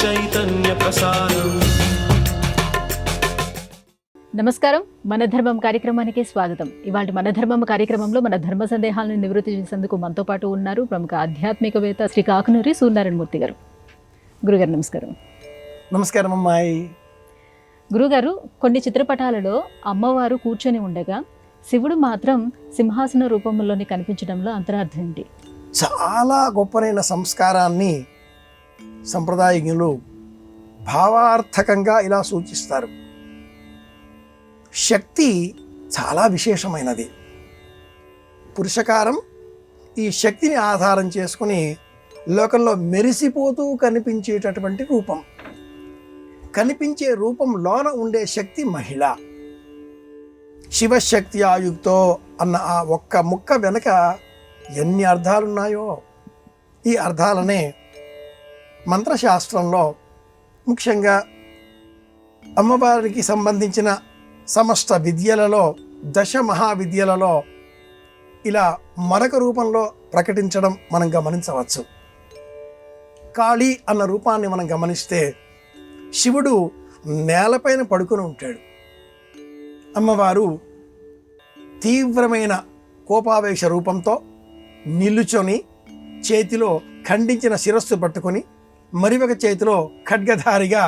చైతన్య ప్రసారం. నమస్కారం, మన ధర్మం కార్యక్రమానికి స్వాగతం. ఇవాళ మన ధర్మం కార్యక్రమంలో మన ధర్మ సందేహాలను నివృత్తి చేసేందుకు మనతో పాటు ఉన్నారు ప్రముఖ ఆధ్యాత్మికవేత్త శ్రీ కాకునూరి సూర్యనారాయణమూర్తి గారు. గురుగారు నమస్కారం. నమస్కారం అమ్మాయి. గురుగారు, కొన్ని చిత్రపటాలలో అమ్మవారు కూర్చొని ఉండగా శివుడు మాత్రం సింహాసన రూపంలోని కనిపించడంలో అంతరార్థం ఏంటి? చాలా గొప్పనైన సంస్కారాన్ని సంప్రదాయజ్ఞులు భావార్థకంగా ఇలా సూచిస్తారు. శక్తి చాలా విశేషమైనది. పురుషకారం ఈ శక్తిని ఆధారం చేసుకుని లోకంలో మెరిసిపోతూ కనిపించేటటువంటి రూపం. కనిపించే రూపంలోన ఉండే శక్తి మహిళ. శివశక్తి ఆయుక్తో అన్న ఆ ఒక్క ముక్క వెనక ఎన్ని అర్థాలున్నాయో. ఈ అర్థాలనే మంత్రశాస్త్రంలో ముఖ్యంగా అమ్మవారికి సంబంధించిన సమస్త విద్యలలో, దశ మహావిద్యలలో ఇలా మరొక రూపంలో ప్రకటించడం మనం గమనించవచ్చు. కాళీ అన్న రూపాన్ని మనం గమనిస్తే శివుడు నేలపైన పడుకొని ఉంటాడు. అమ్మవారు తీవ్రమైన కోపావేశ రూపంతో నిలుచొని చేతిలో ఖండించిన శిరస్సు పట్టుకొని మరొక చేతిలో ఖడ్గధారిగా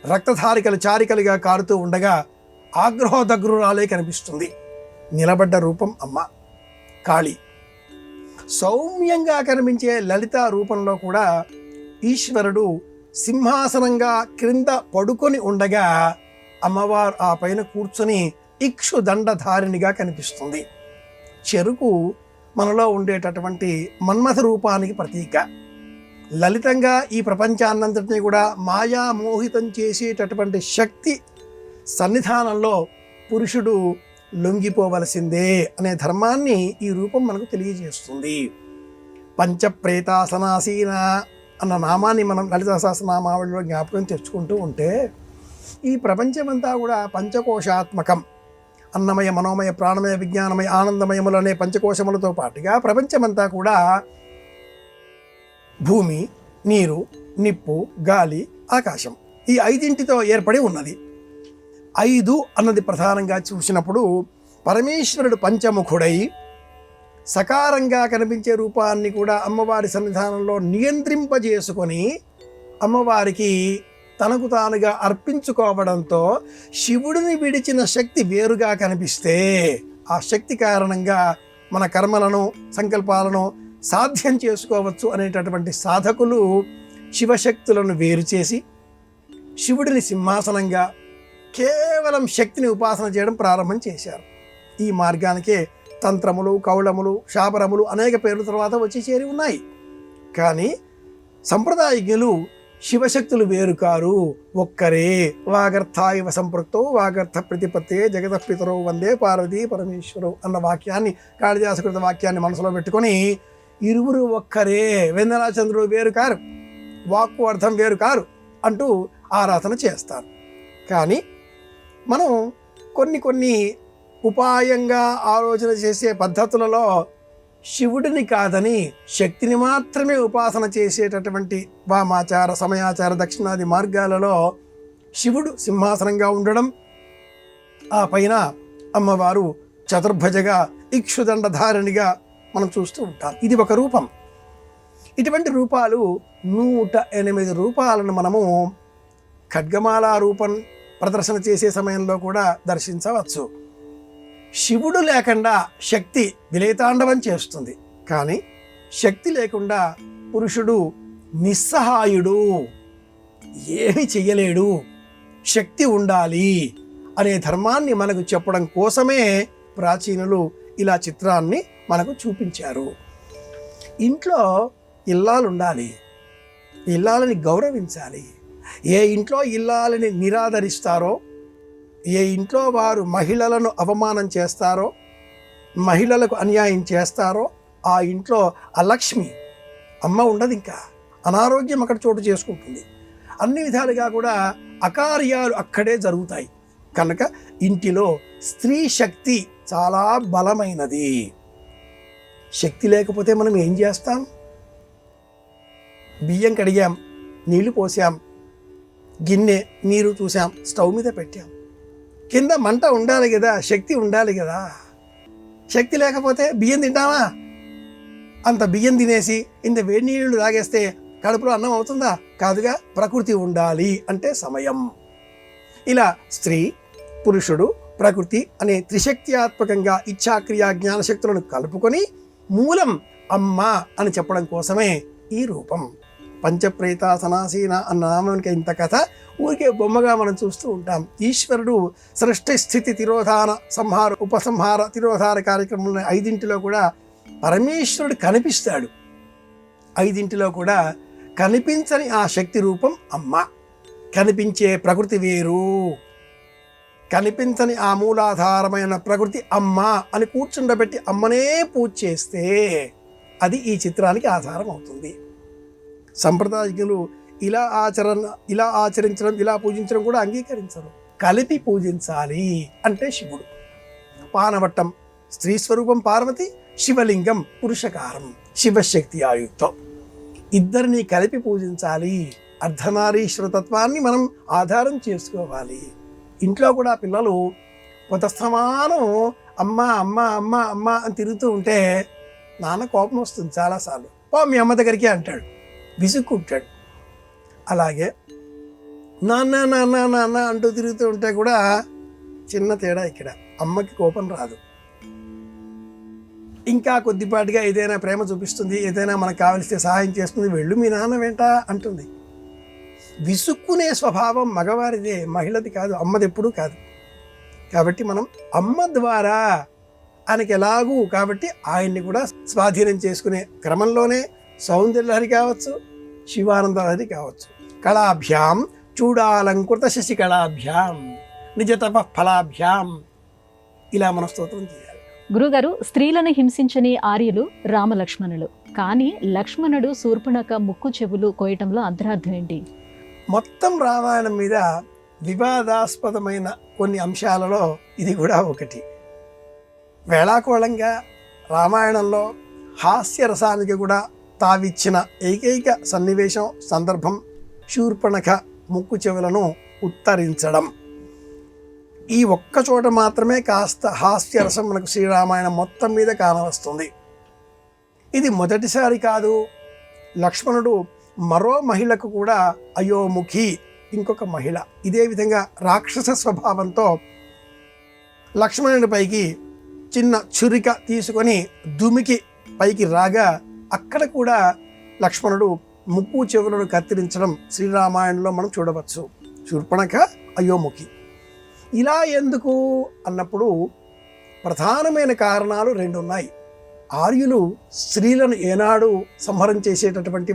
రక్తధారికలు చారికలుగా కారుతూ ఉండగా ఆగ్రహోదగ్రురాలే కనిపిస్తుంది. నిలబడ్డ రూపం అమ్మ కాళీ. సౌమ్యంగా కనిపించే లలిత రూపంలో కూడా ఈశ్వరుడు సింహాసనంగా క్రింద పడుకొని ఉండగా అమ్మవారు ఆ పైన కూర్చొని ఇక్షుదండధారిణిగా కనిపిస్తుంది. చెరుకు మనలో ఉండేటటువంటి మన్మథ రూపానికి ప్రతీక. లలితంగా ఈ ప్రపంచాన్నంతటినీ కూడా మాయామోహితం చేసేటటువంటి శక్తి సన్నిధానంలో పురుషుడు లొంగిపోవలసిందే అనే ధర్మాన్ని ఈ రూపం మనకు తెలియజేస్తుంది. పంచప్రేతాసనాసీన అన్న నామాన్ని మనం లలితా సహస్రనామావళిలో జ్ఞాపకం తెచ్చుకుంటూ ఉంటే ఈ ప్రపంచమంతా కూడా పంచకోశాత్మకం. అన్నమయ, మనోమయ, ప్రాణమయ, విజ్ఞానమయ, ఆనందమయములు అనే పంచకోశములతో పాటుగా ప్రపంచమంతా కూడా భూమి, నీరు, నిప్పు, గాలి, ఆకాశం ఈ ఐదింటితో ఏర్పడి ఉన్నది. 5 అన్నది ప్రధానంగా చూసినప్పుడు పరమేశ్వరుడు పంచముఖుడై సకారంగా కనిపించే రూపాన్ని కూడా అమ్మవారి సన్నిధానంలో నియంత్రింపజేసుకొని అమ్మవారికి తనకు తానుగా అర్పించుకోవడంతో శివుడిని విడిచిన శక్తి వేరుగా కనిపిస్తే ఆ శక్తి కారణంగా మన కర్మలను, సంకల్పాలను సాధ్యం చేసుకోవచ్చు అనేటటువంటి సాధకులు శివశక్తులను వేరు చేసి శివుడిని సింహాసనంగా కేవలం శక్తిని ఉపాసన చేయడం ప్రారంభం చేశారు. ఈ మార్గానికే తంత్రములు, కౌళములు, శాపరములు అనేక పేర్ల తర్వాత వచ్చి చేరి ఉన్నాయి. కానీ సంప్రదాయజ్ఞులు శివశక్తులు వేరు కారు, ఒక్కరే. వాగర్థాయివ సంపృక్తో వాగర్థ ప్రతిపత్తే జగత పితరో వందే పార్వతీ పరమేశ్వరు అన్న వాక్యాన్ని, కాళిదాసకృత వాక్యాన్ని మనసులో పెట్టుకొని ఇరువురు ఒక్కరే, వెందనాచంద్రుడు వేరు కారు, వాక్కు అర్థం వేరు కారు అంటూ ఆరాధన చేస్తారు. కానీ మనం కొన్ని ఉపాయంగా ఆలోచన చేసే పద్ధతులలో శివుడిని కాదని శక్తిని మాత్రమే ఉపాసన చేసేటటువంటి వామాచార, సమయాచార, దక్షిణాది మార్గాలలో శివుడు సింహాసనంగా ఉండడం, ఆ పైన అమ్మవారు చతుర్భుజగా ఇక్షుదండధారిణిగా మనం చూస్తూ ఉంటాం. ఇది ఒక రూపం. ఇటువంటి రూపాలు 108 రూపాలను మనము ఖడ్గమాల రూపం ప్రదర్శన చేసే సమయంలో కూడా దర్శించవచ్చు. శివుడు లేకుండా శక్తి విలయతాండవం చేస్తుంది. కానీ శక్తి లేకుండా పురుషుడు నిస్సహాయుడు, ఏమి చెయ్యలేడు. శక్తి ఉండాలి అనే ధర్మాన్ని మనకు చెప్పడం కోసమే ప్రాచీనులు ఇలా చిత్రాన్ని మనకు చూపించారు. ఇంట్లో ఇల్లాలు ఉండాలి, ఇల్లాలని గౌరవించాలి. ఏ ఇంట్లో ఇల్లాలని నిరాదరిస్తారో, ఏ ఇంట్లో వారు మహిళలను అవమానం చేస్తారో, మహిళలకు అన్యాయం చేస్తారో ఆ ఇంట్లో అలక్ష్మి అమ్మ ఉండదు. ఇంకా అనారోగ్యం అక్కడ చోటు చేసుకుంటుంది. అన్ని విధాలుగా కూడా అకార్యాలు అక్కడే జరుగుతాయి. కనుక ఇంటిలో స్త్రీ శక్తి చాలా బలమైనది. శక్తి లేకపోతే మనం ఏం చేస్తాం? బియ్యం కడిగాం, నీళ్లు పోసాం, గిన్నె నీరు చూసాం, స్టవ్ మీద పెట్టాం. కింద మంట ఉండాలి కదా, శక్తి ఉండాలి కదా. శక్తి లేకపోతే బియ్యం తింటామా? అంత బియ్యం తినేసి ఇంత వేడి నీళ్ళు తాగేస్తే కడుపులో అన్నం అవుతుందా? కాదుగా. ప్రకృతి ఉండాలి అంటే సమయం. ఇలా స్త్రీ, పురుషుడు, ప్రకృతి అనే త్రిశక్త్యాత్మకంగా ఇచ్ఛాక్రియా జ్ఞానశక్తులను కలుపుకొని మూలం అమ్మ అని చెప్పడం కోసమే ఈ రూపం. పంచప్రేత సనాసీన అన్న నామానికి ఇంత కథ ఊరికే బొమ్మగా మనం చూస్తూ ఉంటాం. ఈశ్వరుడు సృష్టి స్థితి తిరోధాన సంహార ఉపసంహార తిరోధార కార్యక్రమంలో 5 కూడా పరమేశ్వరుడు కనిపిస్తాడు. 5 కూడా కనిపించని ఆ శక్తి రూపం అమ్మ. కనిపించే ప్రకృతి వేరు, కనిపించని ఆ మూలాధారమైన ప్రకృతి అమ్మ అని కూర్చుండబెట్టి అమ్మనే పూజ చేస్తే అది ఈ చిత్రానికి ఆధారం అవుతుంది. సంప్రదాయకులు ఇలా ఆచరించడం, ఇలా పూజించడం కూడా అంగీకరించరు. కలిపి పూజించాలి అంటే శివుడు. పానవట్టం స్త్రీ స్వరూపం పార్వతి, శివలింగం పురుషకారం, శివశక్తి ఆయుక్తం. ఇద్దరిని కలిపి పూజించాలి. అర్ధనారీశ్వర తత్వాన్ని మనం ఆధారం చేసుకోవాలి. ఇంట్లో కూడా పిల్లలు కొంత సమానం అమ్మ అమ్మ అమ్మ అమ్మ అని తిరుగుతూ ఉంటే నాన్న కోపం వస్తుంది చాలాసార్లు. మీ అమ్మ దగ్గరికి అంటాడు, విసుక్కుంటాడు. అలాగే నాన్న నాన్న నాన్న అంటూ తిరుగుతూ ఉంటే కూడా చిన్న తేడా ఇక్కడ. అమ్మకి కోపం రాదు, ఇంకా కొద్దిపాటిగా ఏదైనా ప్రేమ చూపిస్తుంది, ఏదైనా మనకు కావలిస్తే సహాయం చేస్తుంది. వెళ్ళు మీ నాన్న వెంట అంటుంది. విసుక్కునే స్వభావం మగవారిదే, మహిళది కాదు, అమ్మది ఎప్పుడూ కాదు. కాబట్టి మనం అమ్మ ద్వారా ఆయనకి ఎలాగూ కాబట్టి ఆయన్ని కూడా స్వాధీనం చేసుకునే క్రమంలోనే సౌందర్యలహరి కావచ్చు, శివానందలహరి కావచ్చు. కళాభ్యాం చూడాలంకృత శశికళాభ్యాం నిజతప ఫలాభ్యాం ఇలా మన స్తోత్రం చేయాలి. గురుగారు, స్త్రీలను హింసించని ఆర్యులు రామలక్ష్మణులు. కానీ లక్ష్మణుడు శూర్పణఖ ముక్కు చెవులు కోయటంలో అంతరార్థం ఏంటి? మొత్తం రామాయణం మీద వివాదాస్పదమైన కొన్ని అంశాలలో ఇది కూడా ఒకటి. వేళాకోళంగా రామాయణంలో హాస్యరసానికి కూడా తావిచ్చిన ఏకైక సన్నివేశం, సందర్భం శూర్పణఖ ముక్కు చెవులను ఉత్తరించడం. ఈ ఒక్క చోట మాత్రమే కాస్త హాస్యరసం మనకు శ్రీరామాయణం మొత్తం మీద కానవస్తుంది. ఇది మొదటిసారి కాదు. లక్ష్మణుడు మరో మహిళకు కూడా అయోముఖి, ఇంకొక మహిళ ఇదే విధంగా రాక్షస స్వభావంతో లక్ష్మణుడి పైకి చిన్న చురిక తీసుకొని దుమికి పైకి రాగా అక్కడ కూడా లక్ష్మణుడు ముక్కు చెవులను కత్తిరించడం శ్రీరామాయణంలో మనం చూడవచ్చు. శూర్పణఖ అయోముఖి. ఇలా ఎందుకు అన్నప్పుడు ప్రధానమైన కారణాలు 2 ఉన్నాయి. ఆర్యులు స్త్రీలను ఏనాడు సంహరించేటటువంటి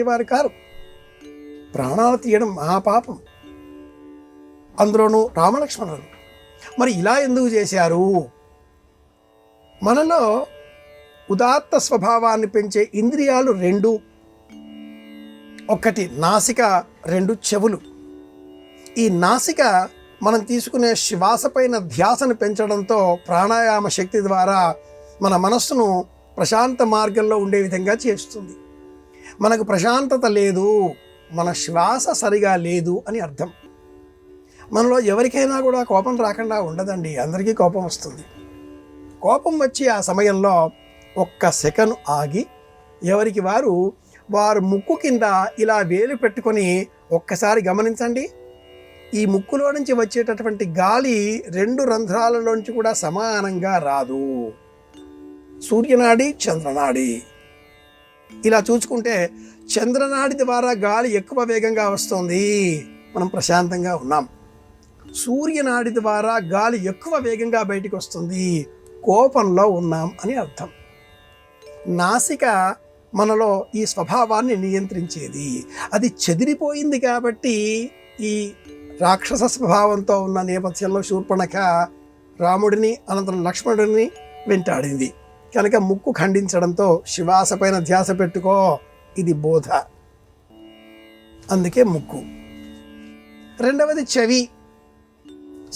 వారు కారు. ప్రాణాలు తీయడం మహాపాపం, అందులోనూ రామలక్ష్మణులు. మరి ఇలా ఎందుకు చేశారు? మనలో ఉదాత్త స్వభావాన్ని పెంచే ఇంద్రియాలు 2, ఒకటి నాసిక, 2 చెవులు. ఈ నాసిక మనం తీసుకునే శ్వాస పైన ధ్యాసను పెంచడంతో ప్రాణాయామ శక్తి ద్వారా మన మనస్సును ప్రశాంత మార్గంలో ఉండే విధంగా చేస్తుంది. మనకు ప్రశాంతత లేదు, మన శ్వాస సరిగా లేదు అని అర్థం. మనలో ఎవరికైనా కూడా కోపం రాకుండా ఉండదండి, అందరికీ కోపం వస్తుంది. కోపం వచ్చి ఆ సమయంలో ఒక్క సెకను ఆగి ఎవరికి వారు ముక్కు కింద ఇలా వేలు పెట్టుకొని ఒక్కసారి గమనించండి. ఈ ముక్కులో నుంచి వచ్చేటటువంటి గాలి 2 రంధ్రాలలోంచి కూడా సమానంగా రాదు. సూర్యనాడి, చంద్రనాడి. ఇలా చూసుకుంటే చంద్రనాడి ద్వారా గాలి ఎక్కువ వేగంగా వస్తుంది, మనం ప్రశాంతంగా ఉన్నాం. సూర్యనాడి ద్వారా గాలి ఎక్కువ వేగంగా బయటికి వస్తుంది, కోపంలో ఉన్నాం అని అర్థం. నాసిక మనలో ఈ స్వభావాన్ని నియంత్రించేది. అది చెదిరిపోయింది కాబట్టి ఈ రాక్షస స్వభావంతో ఉన్న నేపథ్యంలో శూర్పణఖ రాముడిని అనంతరం లక్ష్మణుడిని వెంటాడింది కనుక ముక్కు ఖండించడంతో శ్వాస పైన ధ్యాస పెట్టుకో, ఇది బోధ. అందుకే ముక్కు. రెండవది చెవి,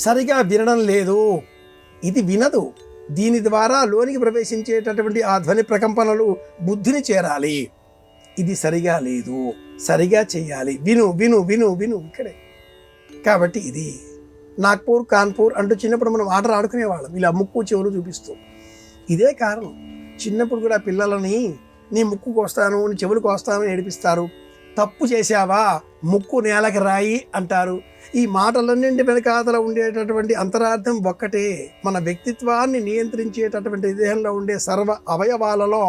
సరిగా వినడం లేదు, ఇది వినదు. దీని ద్వారా లోనికి ప్రవేశించేటటువంటి ఆ ధ్వని ప్రకంపనలు బుద్ధిని చేరాలి, ఇది సరిగా లేదు. సరిగా చేయాలి. విను విను విను విను ఇక్కడే. కాబట్టి ఇది నాగ్పూర్ కాన్పూర్ అంటూ చిన్నప్పుడు మనం ఆటలు ఆడుకునేవాళ్ళం, ఇలా ముక్కు చెవులు చూపిస్తూ. ఇదే కారణం. చిన్నప్పుడు కూడా పిల్లలని నీ ముక్కు కోస్తాను, నీ చెవులు కోస్తాను ఏడిపిస్తారు. తప్పు చేశావా ముక్కు నేలకి రాయి అంటారు. ఈ మాటలన్నింటి వెనకాతల ఉండేటటువంటి అంతరార్థం ఒక్కటే. మన వ్యక్తిత్వాన్ని నియంత్రించేటటువంటి దేహంలో ఉండే సర్వ అవయవాలలో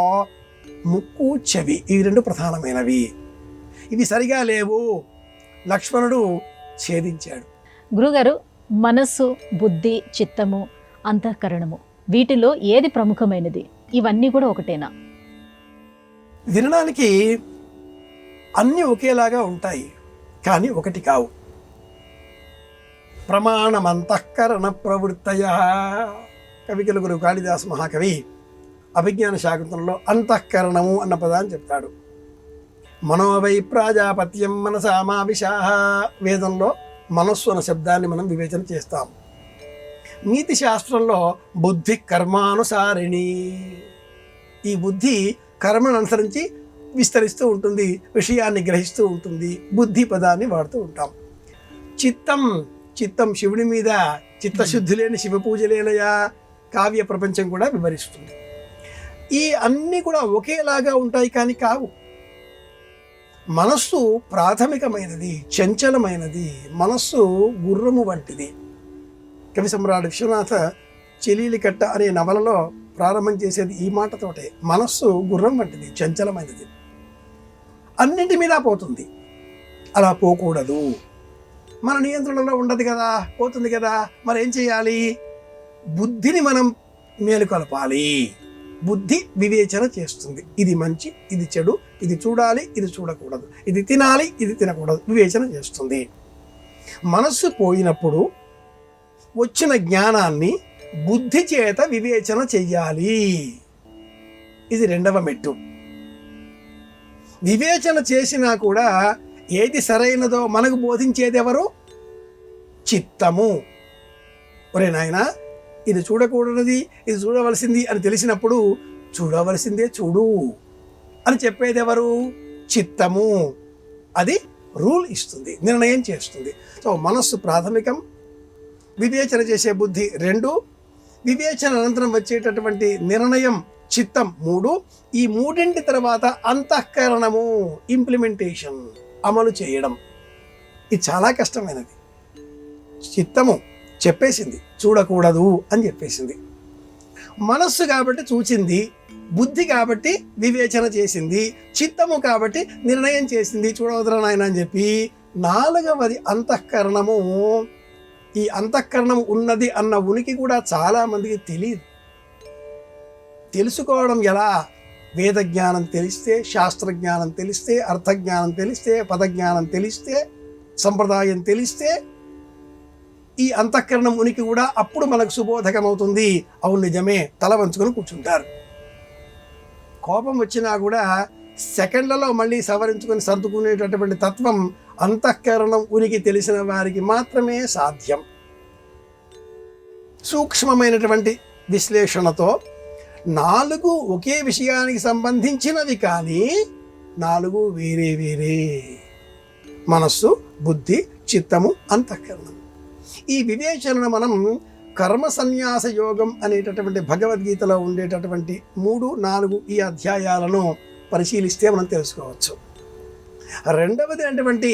ముక్కు చెవి ఇవి రెండు ప్రధానమైనవి. ఇవి సరిగా లేవు, లక్ష్మణుడు ఛేదించాడు. గురుగారు, మనస్సు, బుద్ధి, చిత్తము, అంతఃకరణము వీటిలో ఏది ప్రముఖమైనది? ఇవన్నీ కూడా ఒకటేనా? వినడానికి అన్నీ ఒకేలాగా ఉంటాయి, కానీ ఒకటి కావు. ప్రమాణమంతఃకరణ ప్రవృత్తయ. కవికుల గురు కాళిదాస్ మహాకవి అభిజ్ఞాన శాకుంతలంలో అంతఃకరణము అన్న పదాన్ని చెప్తాడు. మనోవై ప్రాజాపత్యం మనసామావిషాః. వేదంలో మనస్సు అన్న శబ్దాన్ని మనం వివేచన చేస్తాం. నీతి శాస్త్రంలో బుద్ధి కర్మానుసారిణి. ఈ బుద్ధి కర్మను అనుసరించి విస్తరిస్తూ ఉంటుంది, విషయాన్ని గ్రహిస్తూ ఉంటుంది. బుద్ధి పదాన్ని వాడుతూ ఉంటాం. చిత్తం, చిత్తం శివుడి మీద చిత్తశుద్ధి లేని శివ పూజలేనయా కావ్య ప్రపంచం కూడా వివరిస్తుంది. ఈ అన్నీ కూడా ఒకేలాగా ఉంటాయి, కానీ కావు. మనస్సు ప్రాథమికమైనది, చంచలమైనది. మనస్సు గుర్రము వంటిది. కవి సమ్రాట్ విశ్వనాథ చెలీలికట్ట అనే నవలలో ప్రారంభం చేసేది ఈ మాటతోటే. మనస్సు గుర్రం వంటిది, చంచలమైనది, అన్నింటి మీద పోతుంది. అలా పోకూడదు. మన నియంత్రణలో ఉండదు కదా, పోతుంది కదా. మరి ఏం చేయాలి? బుద్ధిని మనం మేలుకొలపాలి. బుద్ధి వివేచన చేస్తుంది. ఇది మంచి, ఇది చెడు, ఇది చూడాలి, ఇది చూడకూడదు, ఇది తినాలి, ఇది తినకూడదు, వివేచన చేస్తుంది. మనస్సు పోయినప్పుడు వచ్చిన జ్ఞానాన్ని బుద్ధి చేత వివేచన చెయ్యాలి. ఇది రెండవ మెట్టు. వివేచన చేసినా కూడా ఏది సరైనదో మనకు బోధించేది ఎవరు? చిత్తము. ఒరే నాయనా, ఇది చూడకూడనిది, ఇది చూడవలసింది అని తెలిసినప్పుడు చూడవలసిందే చూడు అని చెప్పేది ఎవరు? చిత్తము. అది రూల్ ఇస్తుంది, నిర్ణయం చేస్తుంది. సో మనస్సు ప్రాథమికం, వివేచన చేసే బుద్ధి 2, వివేచన అనంతరం వచ్చేటటువంటి నిర్ణయం చిత్తం 3. ఈ మూడింటి తర్వాత అంతఃకరణము, ఇంప్లిమెంటేషన్, అమలు చేయడం. ఇది చాలా కష్టమైనది. చిత్తము చెప్పేసింది చూడకూడదు అని చెప్పేసింది. మనస్సు కాబట్టి చూచింది, బుద్ధి కాబట్టి వివేచన చేసింది, చిత్తము కాబట్టి నిర్ణయం చేసింది చూడవద్దురా నాయన అని చెప్పి. 4వది అంతఃకరణము. ఈ అంతఃకరణం ఉన్నది అన్న ఉనికి కూడా చాలా మందికి తెలియదు. తెలుసుకోవడం ఎలా? వేద జ్ఞానం తెలిస్తే, శాస్త్రజ్ఞానం తెలిస్తే, అర్థజ్ఞానం తెలిస్తే, పదజ్ఞానం తెలిస్తే, సంప్రదాయం తెలిస్తే ఈ అంతఃకరణం ఉనికి కూడా అప్పుడు మనకు సుబోధకమవుతుంది. అవును నిజమే, తల వంచుకొని కూర్చుంటారు. కోపం వచ్చినా కూడా సెకండ్లలో మళ్ళీ సవరించుకొని సర్దుకునేటటువంటి తత్వం అంతఃకరణం ఉనికి తెలిసిన వారికి మాత్రమే సాధ్యం. సూక్ష్మమైనటువంటి విశ్లేషణతో 4 ఒకే విషయానికి సంబంధించినవి, కానీ 4 వేరే వేరే. మనస్సు, బుద్ధి, చిత్తము, అంతఃకరణం. ఈ వివేచనను మనం కర్మ సన్యాస యోగం అనేటటువంటి భగవద్గీతలో ఉండేటటువంటి 3, 4 ఈ అధ్యాయాలను పరిశీలిస్తే మనం తెలుసుకోవచ్చు. 2వది అటువంటి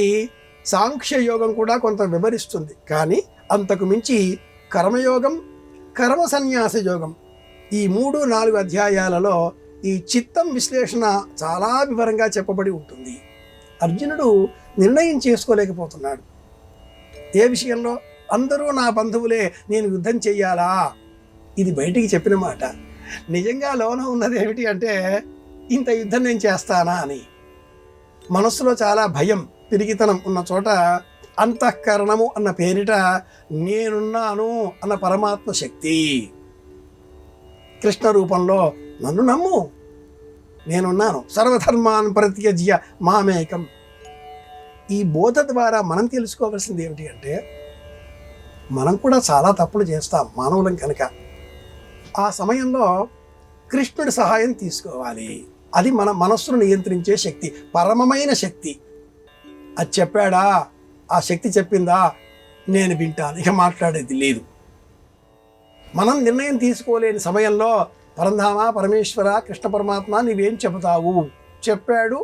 సాంఖ్య యోగం కూడా కొంత వివరిస్తుంది, కానీ అంతకు మించి కర్మయోగం, కర్మ సన్యాస యోగం ఈ 3, 4 అధ్యాయాలలో ఈ చిత్తం విశ్లేషణ చాలా వివరంగా చెప్పబడి ఉంటుంది. అర్జునుడు నిర్ణయం చేసుకోలేకపోతున్నాడు. ఏ విషయంలో? అందరూ నా బంధువులే, నేను యుద్ధం చెయ్యాలా? ఇది బయటికి చెప్పిన మాట. నిజంగా లోన ఉన్నది ఏమిటి అంటే, ఇంత యుద్ధం నేను చేస్తానా అని. మనస్సులో చాలా భయం, పిరిగితనం ఉన్న చోట అంతఃకరణము అన్న పేరిట నేనున్నాను అన్న పరమాత్మ శక్తి కృష్ణ రూపంలో నన్ను నమ్ము, నేనున్నాను, సర్వధర్మాన్ పరిత్యజ్య మామేకం. ఈ బోధ ద్వారా మనం తెలుసుకోవాల్సింది ఏమిటి అంటే, మనం కూడా చాలా తప్పులు చేస్తాం మానవులం కనుక. ఆ సమయంలో కృష్ణుడి సహాయం తీసుకోవాలి. అది మన మనస్సును నియంత్రించే శక్తి, పరమమైన శక్తి. అది చెప్పాడా, ఆ శక్తి చెప్పిందా, నేను వింటాను, ఇక మాట్లాడేది లేదు. మనం నిర్ణయం తీసుకోలేని సమయంలో పరంధామ, పరమేశ్వర, కృష్ణ పరమాత్మ నీవేం చెబుతావు, చెప్పాడు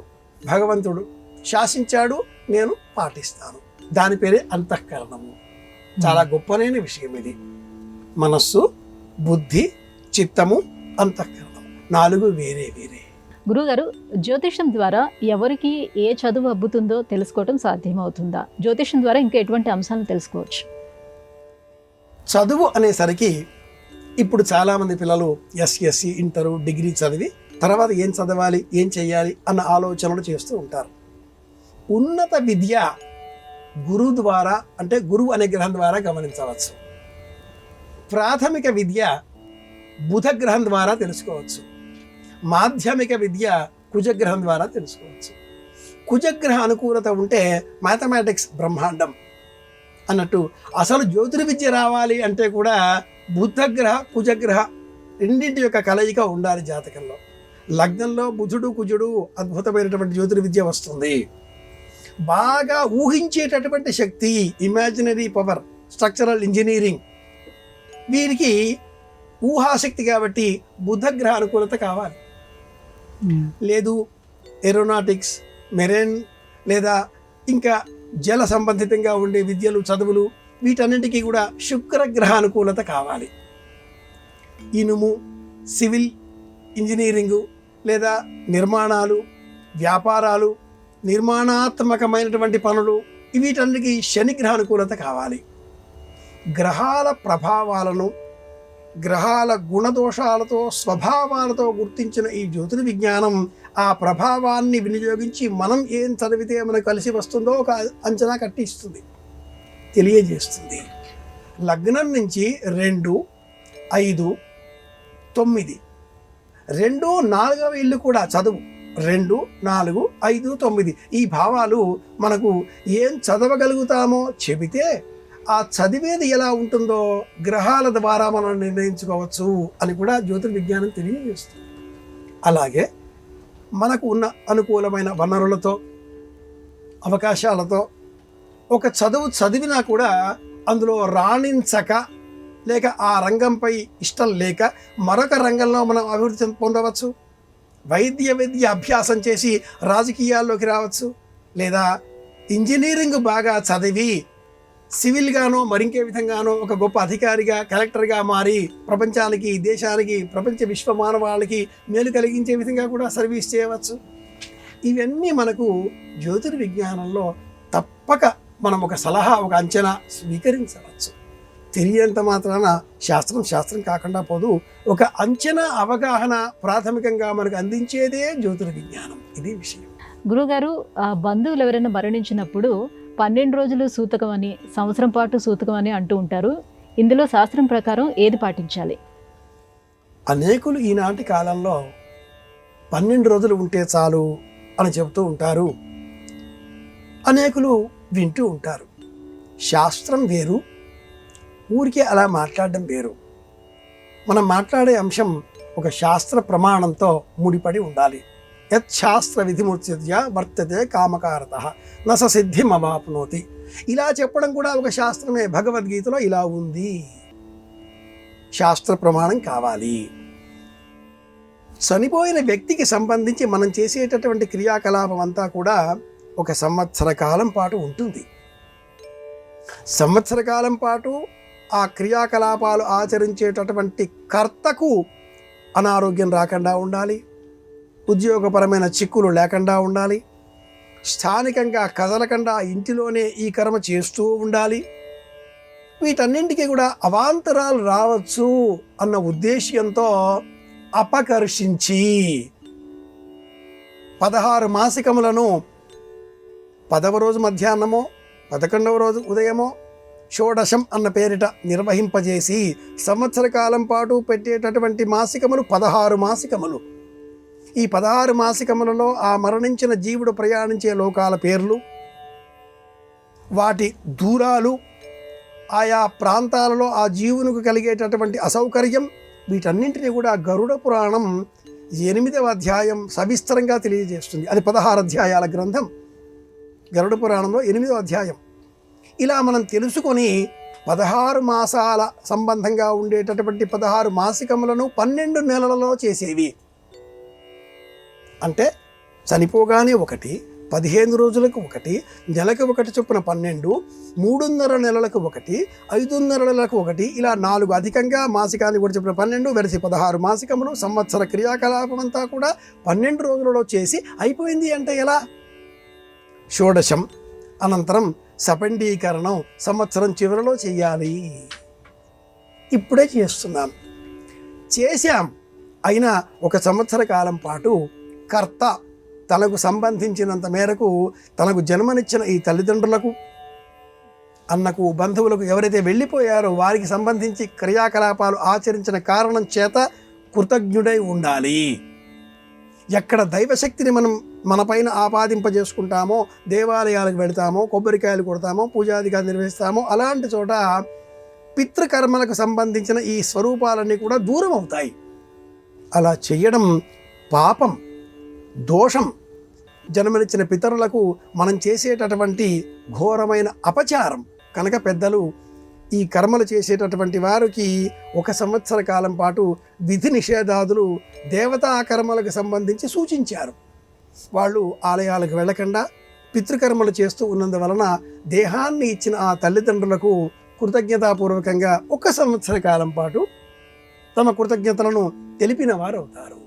భగవంతుడు, శాసించాడు, నేను పాటిస్తాను. దాని పేరే అంతఃకరణము. చాలా గొప్పనైన విషయం ఇది. మనస్సు, బుద్ధి, చిత్తము, అంతఃకరణం 4 వేరే వేరే. గురుగారు, జ్యోతిషం ద్వారా ఎవరికి ఏ చదువు అబ్బుతుందో తెలుసుకోవటం సాధ్యమవుతుందా? జ్యోతిషం ద్వారా ఇంకా ఎటువంటి అంశాలను తెలుసుకోవచ్చు? చదువు అనేసరికి ఇప్పుడు చాలామంది పిల్లలు ఎస్ఎస్సి, ఇంటరు, డిగ్రీ చదివి తర్వాత ఏం చదవాలి, ఏం చేయాలి అన్న ఆలోచనలు చేస్తూ ఉంటారు. ఉన్నత విద్య గురువు ద్వారా, అంటే గురువు అనే గ్రహం ద్వారా గమనించవచ్చు. ప్రాథమిక విద్య బుధ గ్రహం ద్వారా తెలుసుకోవచ్చు. మాధ్యమిక విద్య కుజగ్రహం ద్వారా తెలుసుకోవచ్చు. కుజగ్రహ అనుకూలత ఉంటే మ్యాథమెటిక్స్ బ్రహ్మాండం అన్నట్టు. అసలు జ్యోతిర్విద్య రావాలి అంటే కూడా బుధగ్రహ, కుజగ్రహ రెండింటి యొక్క కలయిక ఉండాలి జాతకంలో. లగ్నంలో బుధుడు, కుజుడు అద్భుతమైనటువంటి జ్యోతిర్విద్య వస్తుంది. బాగా ఊహించేటటువంటి శక్తి, ఇమాజినరీ పవర్, స్ట్రక్చరల్ ఇంజనీరింగ్, వీరికి ఊహాశక్తి కాబట్టి బుధగ్రహ అనుకూలత కావాలి. లేదు ఏరోనాటిక్స్, మెరైన్ లేదా ఇంకా జల సంబంధితంగా ఉండే విద్యలు, చదువులు, వీటన్నింటికీ కూడా శుక్రగ్రహ అనుకూలత కావాలి. ఇనుము, సివిల్ ఇంజనీరింగు లేదా నిర్మాణాలు, వ్యాపారాలు, నిర్మాణాత్మకమైనటువంటి పనులు, వీటన్నిటికీ శనిగ్రహ అనుకూలత కావాలి. గ్రహాల ప్రభావాలను, గ్రహాల గుణదోషాలతో, స్వభావాలతో గుర్తించిన ఈ జ్యోతిర్విజ్ఞానం ఆ ప్రభావాన్ని వినియోగించి మనం ఏం చదివితే మనకు కలిసి వస్తుందో ఒక అంచనా కట్టిస్తుంది, తెలియజేస్తుంది. లగ్నం నుంచి 2, 5, 9, 2, 4వ ఇల్లు కూడా చదువు. 2, 4, 5, 9 ఈ భావాలు మనకు ఏం చదవగలుగుతామో చెబితే ఆ చదివేది ఎలా ఉంటుందో గ్రహాల ద్వారా మనం నిర్ణయించుకోవచ్చు అని కూడా జ్యోతిర్విజ్ఞానం తెలియజేస్తుంది. అలాగే మనకు ఉన్న అనుకూలమైన వనరులతో, అవకాశాలతో ఒక చదువు చదివినా కూడా అందులో రాణించక, లేక ఆ రంగంపై ఇష్టం లేక మరొక రంగంలో మనం అభివృద్ధి పొందవచ్చు. వైద్య విద్య అభ్యాసం చేసి రాజకీయాల్లోకి రావచ్చు. లేదా ఇంజనీరింగ్ బాగా చదివి సివిల్గానో మరింకే విధంగానో ఒక గొప్ప అధికారిగా, కలెక్టర్గా మారి ప్రపంచానికి, దేశానికి, ప్రపంచ విశ్వ మానవాళికి మేలు కలిగించే విధంగా కూడా సర్వీస్ చేయవచ్చు. ఇవన్నీ మనకు జ్యోతిర్విజ్ఞానంలో తప్పక మనం ఒక సలహా, ఒక అంచనా స్వీకరించవచ్చు. తెలియంత మాత్రాన శాస్త్రం కాకుండా పోదు. ఒక అంచనా, అవగాహన ప్రాథమికంగా మనకు అందించేదే జ్యోతిర్విజ్ఞానం. ఇది విషయం. గురుగారు, బంధువులు ఎవరైనా మరణించినప్పుడు 12 రోజులు సూతకం అని, సంవత్సరం పాటు సూతకం అని అంటూ ఉంటారు. ఇందులో శాస్త్రం ప్రకారం ఏది పాటించాలి? అనేకులు ఈనాటి కాలంలో 12 రోజులు ఉంటే చాలు అని చెబుతూ ఉంటారు. అనేకులు వింటూ ఉంటారు. శాస్త్రం వేరు, ఊరికే అలా మాట్లాడడం వేరు. మనం మాట్లాడే అంశం ఒక శాస్త్ర ప్రమాణంతో ముడిపడి ఉండాలి. యత్ శాస్త్ర విధిముచ్యత్య వర్తతే కామకారతః నస సిద్ధిం అవాప్నోతి. ఇలా చెప్పడం కూడా ఒక శాస్త్రమే. భగవద్గీతలో ఇలా ఉంది. శాస్త్ర ప్రమాణం కావాలి. చనిపోయిన వ్యక్తికి సంబంధించి మనం చేసేటటువంటి క్రియాకలాపం అంతా కూడా ఒక సంవత్సర కాలం పాటు ఉంటుంది. సంవత్సర కాలం పాటు ఆ క్రియాకలాపాలు ఆచరించేటటువంటి కర్తకు అనారోగ్యం రాకుండా ఉండాలి, ఉద్యోగపరమైన చిక్కులు లేకుండా ఉండాలి, స్థానికంగా కదలకుండా ఇంటిలోనే ఈ కర్మ చేస్తూ ఉండాలి. వీటన్నింటికీ కూడా అవాంతరాలు రావచ్చు అన్న ఉద్దేశ్యంతో అపకర్షించి 16 మాసికములను 10వ రోజు మధ్యాహ్నమో, 11వ రోజు ఉదయమో, షోడశం అన్న పేరిట నిర్వహింపజేసి సంవత్సర కాలం పాటు పెట్టేటటువంటి మాసికములు 16 మాసికములు. ఈ 16 మాసికములలో ఆ మరణించిన జీవుడు ప్రయాణించే లోకాల పేర్లు, వాటి దూరాలు, ఆయా ప్రాంతాలలో ఆ జీవునికి కలిగేటటువంటి అసౌకర్యం, వీటన్నింటినీ కూడా గరుడ పురాణం 8వ అధ్యాయం సవిస్తరంగా తెలియజేస్తుంది. అది 16 అధ్యాయాల గ్రంథం. గరుడ పురాణంలో 8వ అధ్యాయం. ఇలా మనం తెలుసుకొని 16 మాసాల సంబంధంగా ఉండేటటువంటి 16 మాసికములను 12 నెలలలో చేసేవి. అంటే చనిపోగానే ఒకటి, 15 రోజులకు ఒకటి, నెలకు ఒకటి చొప్పున 12, 3.5 నెలలకు ఒకటి, 5.5 నెలలకు ఒకటి, ఇలా 4 అధికంగా మాసికాన్ని కూడా చొప్పున 12 వెరసి 16 మాసికములు. సంవత్సర క్రియాకలాపం అంతా కూడా 12 రోజులలో చేసి అయిపోయింది. అంటే ఎలా? షోడశం అనంతరం సపండీకరణం సంవత్సరం చివరిలో చెయ్యాలి. ఇప్పుడే చేస్తున్నాం, చేశాం. అయినా 1 సంవత్సర కాలం పాటు కర్త తనకు సంబంధించినంత మేరకు తనకు జన్మనిచ్చిన ఈ తల్లిదండ్రులకు, అన్నకు, బంధువులకు ఎవరైతే వెళ్ళిపోయారో వారికి సంబంధించి క్రియాకలాపాలు ఆచరించిన కారణం చేత కృతజ్ఞుడై ఉండాలి. ఎక్కడ దైవశక్తిని మనం మనపైన ఆపాదింపజేసుకుంటామో, దేవాలయాలకు వెళతామో, కొబ్బరికాయలు కొడతామో, పూజాదిగా నిర్వహిస్తామో, అలాంటి చోట పితృకర్మలకు సంబంధించిన ఈ స్వరూపాలన్నీ కూడా దూరం అవుతాయి. అలా చెయ్యడం పాపం, దోషం. జన్మనిచ్చిన పితరులకు మనం చేసేటటువంటి ఘోరమైన అపచారం కనుక పెద్దలు ఈ కర్మలు చేసేటటువంటి వారికి 1 సంవత్సర కాలం పాటు విధి నిషేధాదులు దేవతా కర్మలకు సంబంధించి సూచించారు. వాళ్ళు ఆలయాలకు వెళ్ళకుండా పితృకర్మలు చేస్తూ ఉన్నందువలన దేహాన్ని ఇచ్చిన ఆ తల్లిదండ్రులకు కృతజ్ఞతాపూర్వకంగా 1 సంవత్సర కాలం పాటు తమ కృతజ్ఞతలను తెలిపిన వారు అవుతారు.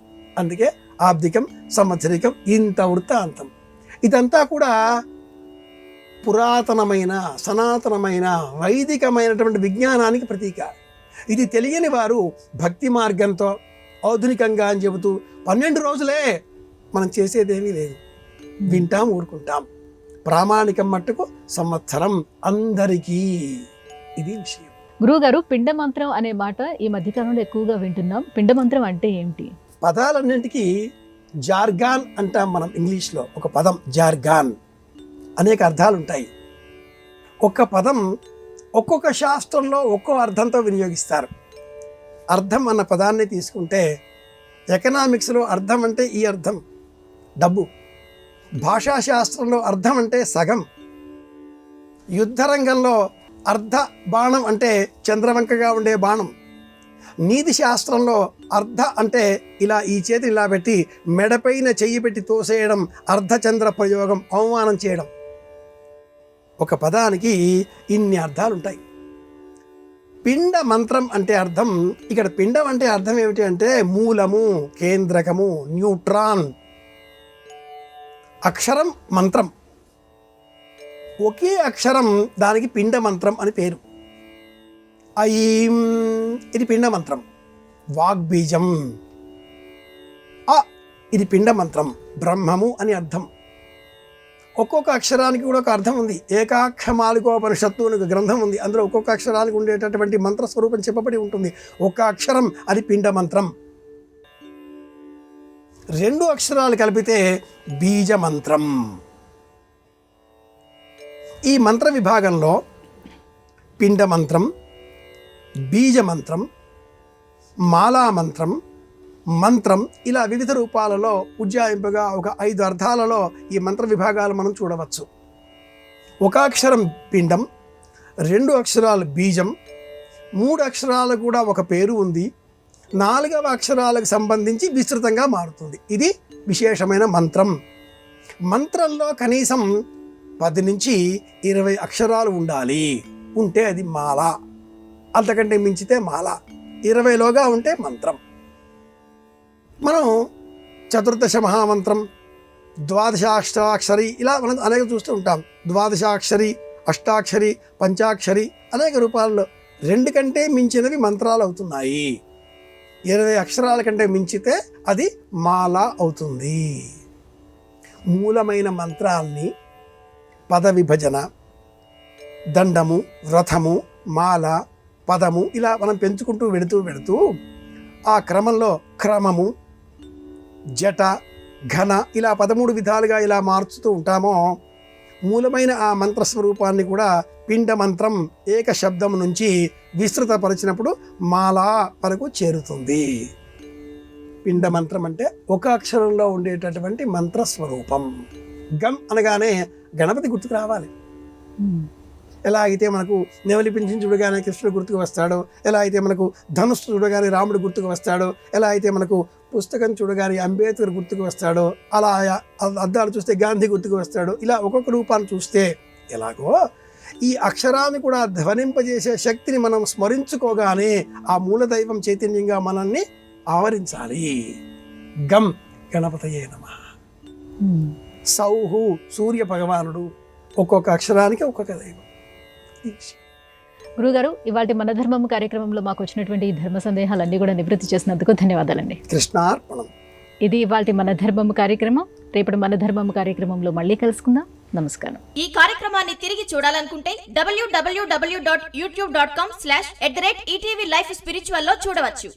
అందుకే ఆబ్దికం, సంవత్సరికం, ఇంత వృత్తాంతం. ఇదంతా కూడా పురాతనమైన, సనాతనమైన, వైదికమైనటువంటి విజ్ఞానానికి ప్రతీక. ఇది తెలియని వారు భక్తి మార్గంతో ఆధునికంగా అని చెబుతూ 12 రోజులే మనం చేసేదేమీ లేదు, వింటాం, ఊరుకుంటాం. ప్రామాణికం మట్టుకు సంవత్సరం అందరికీ. ఇది విషయం. గురువుగారు, పిండ మంత్రం అనే మాట ఈ మధ్యకాలంలో ఎక్కువగా వింటున్నాం. పిండ మంత్రం అంటే ఏమిటి? పదాలన్నింటికి జార్గాన్ అంటాం మనం ఇంగ్లీష్లో. ఒక పదం జార్గాన్, అనేక అర్థాలు ఉంటాయి. ఒక్క పదం ఒక్కొక్క శాస్త్రంలో ఒక్కో అర్థంతో వినియోగిస్తారు. అర్థం అన్న పదాన్ని తీసుకుంటే ఎకనామిక్స్లో అర్థం అంటే ఈ అర్థం, డబ్బు. భాషాశాస్త్రంలో అర్థం అంటే సగం. యుద్ధరంగంలో అర్ధ బాణం అంటే చంద్రవంకగా ఉండే బాణం. నీతి శాస్త్రంలో అర్ధ అంటే ఇలా ఈ చేతిని ఇలా పెట్టి మెడపైన చెయ్యి పెట్టి తోసేయడం, అర్ధచంద్ర ప్రయోగం, అవమానం చేయడం. ఒక పదానికి ఇన్ని అర్థాలు ఉంటాయి. పిండ మంత్రం అంటే అర్థం, ఇక్కడ పిండం అంటే అర్థం ఏమిటి అంటే మూలము, కేంద్రకము, న్యూట్రాన్. అక్షరం మంత్రం, ఒకే అక్షరం, దానికి పిండ మంత్రం అని పేరు. ఐం ఇది పిండ మంత్రం. వాగ్బీజం. అ ఇది పిండ మంత్రం, బ్రహ్మము అని అర్థం. ఒక్కొక్క అక్షరానికి కూడా ఒక అర్థం ఉంది. ఏకాక్షమాలికోపనిషత్తు అని ఒక గ్రంథం ఉంది. అందులో ఒక్కొక్క అక్షరానికి ఉండేటటువంటి మంత్రస్వరూపం చెప్పబడి ఉంటుంది. ఒక్క అక్షరం అది పిండ మంత్రం. 2 అక్షరాలు కలిపితే బీజ మంత్రం. ఈ మంత్ర విభాగంలో పిండ మంత్రం, బీజ మంత్రం, మాలా మంత్రం, మంత్రం ఇలా వివిధ రూపాలలో ఉజ్జాయింపుగా ఒక 5 అర్థాలలో ఈ మంత్ర విభాగాలు మనం చూడవచ్చు. ఒక అక్షరం పిండం, 2 అక్షరాలు బీజం, 3 అక్షరాలు కూడా ఒక పేరు ఉంది, 4వ అక్షరాలకు సంబంధించి విస్తృతంగా మారుతుంది. ఇది విశేషమైన మంత్రం. మంత్రంలో కనీసం 10 నుంచి 20 అక్షరాలు ఉండాలి. ఉంటే అది మాల, అంతకంటే మించితే మాల. 20లోగా ఉంటే మంత్రం. మనం చతుర్దశ మహామంత్రం, ద్వాదశాక్షరాక్షరి ఇలా మనం అనేక చూస్తూ ఉంటాం. ద్వాదశాక్షరి, అష్టాక్షరి, పంచాక్షరి అనేక రూపాల్లో 2 కంటే మించినవి మంత్రాలు అవుతున్నాయి. 20 అక్షరాల కంటే మించితే అది మాల అవుతుంది. మూలమైన మంత్రాల్ని పద విభజన, దండము, వ్రతము, మాల, పదము ఇలా మనం పెంచుకుంటూ వెళుతూ ఆ క్రమంలో క్రమము, జట, ఘన ఇలా 13 విధాలుగా ఇలా మార్చుతూ ఉంటామో మూలమైన ఆ మంత్రస్వరూపాన్ని కూడా పిండ మంత్రం ఏక శబ్దం నుంచి విస్తృతపరిచినప్పుడు మాలా వరకు చేరుతుంది. పిండ మంత్రం అంటే ఒక అక్షరంలో ఉండేటటువంటి మంత్రస్వరూపం. గం అనగానే గణపతి గుర్తుకు రావాలి. ఉమ్. ఎలా అయితే మనకు నెమలి పింఛం చూడగానే కృష్ణుడు గుర్తుకు వస్తాడో, ఎలా అయితే మనకు ధనుస్సు చూడగానే రాముడు గుర్తుకు వస్తాడో, ఎలా అయితే మనకు పుస్తకం చూడగానే అంబేద్కర్ గుర్తుకు వస్తాడో, అలా అద్దాలు చూస్తే గాంధీ గుర్తుకు వస్తాడో, ఇలా ఒక్కొక్క రూపాన్ని చూస్తే ఎలాగో ఈ అక్షరాన్ని కూడా ధ్వనింపజేసే శక్తిని మనం స్మరించుకోగానే ఆ మూలదైవం చైతన్యంగా మనల్ని ఆవరించాలి. గం గణపతయే నమః. ఉమ్. సౌహు సూర్య భగవానుడు. ఒక్కొక్క అక్షరానికి ఒక్కొక్క దైవం. గురుగారు, ఇవాళ మన ధర్మం కార్యక్రమంలో మాకు వచ్చినటువంటి ఈ ధర్మ సందేహాలన్నీ కూడా నివృత్తి చేసినందుకు ధన్యవాదాలండి. కృష్ణార్పణం. ఇది ఇవాళ మన ధర్మం కార్యక్రమం. రేపటి మన ధర్మం కార్యక్రమంలో మళ్ళీ కలుసుకుందాం. నమస్కారం. ఈ కార్యక్రమాన్ని తిరిగి చూడాలనుకుంటే www.youtube.com/@ETV Life Spiritual లో చూడవచ్చు.